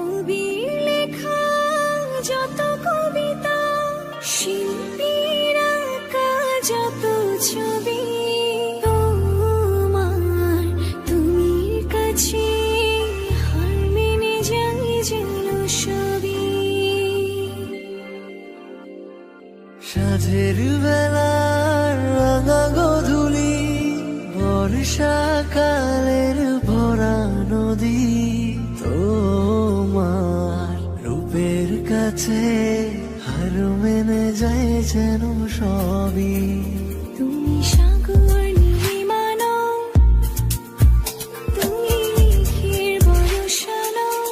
কবির লেখা যত কবিতা, শিল্পীর আঁকা যত ছবি, তোমার তুমির কাছে হার মেনে যাই যেন সবই। সাঁঝের বেলার রাঙা গোধূলি, বর্ষাকালের ভরা নদী, তোমার রূপের কাছে হার মেনে যায় যেন সবই। তুমি সাগর নীলিমা নও, তুমি মেঘের বর্ষা নও,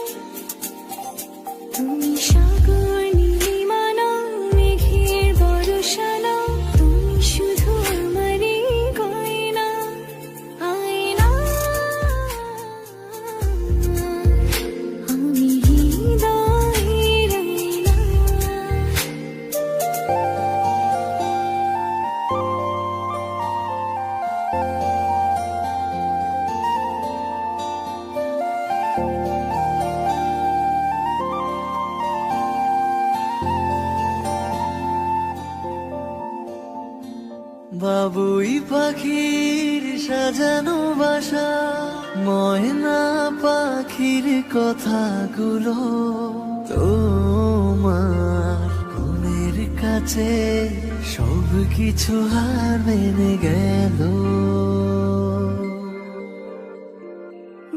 তুমি সাগর নীলিমা নও, মেঘের বর্ষা নও, তুমি শুধু আমারই গয়না, আয়না। আমি হৃদয়ের আয়না। বাবুই পাখির সাজানো বাসা, ময়না পাখির কথাগুলো তোমার মনের কাছে সব কিছু হার মেনে গেল।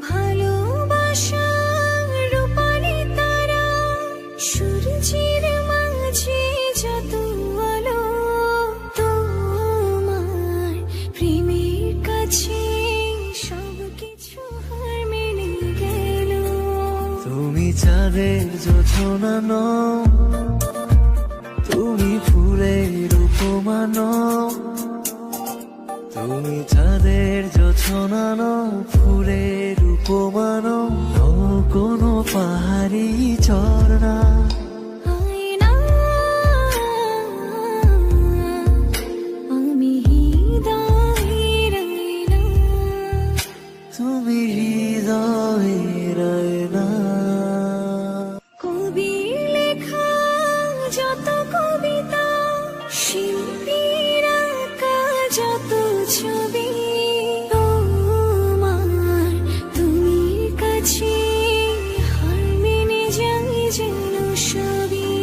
ভালোবাসা রূপালি তারা, সূর্যের মাঝে যত আলো, তোমার প্রেমের কাছে সব কিছু হার মেনে গেল। তুমি চাঁদের জোছনা নও, তুমি ফুলের উপমা নও, তুমি চাঁদের জোছনা নও, ফুলের উপমা নও, নও কোনো পাহাড়ি ঝর্ণা। আয়না, আমি হৃদয়ের আয়না। তুমি হৃদয়ের আয়না। কবির লেখা যত কবিতা, শিল্পীর আঁকা যত ছবি, তোমার তুমির কাছে হার মেনে যাই যেন সবই।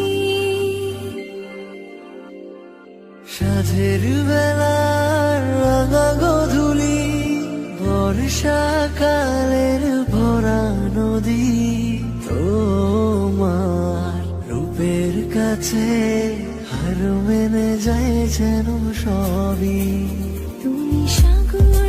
সাঁঝের বেলার রাঙা গোধূলি, বর্ষাকালের ভরা নদী, তোমার রূপের কাছে হার মেনে যায় যেন সবই। তুমি সাগর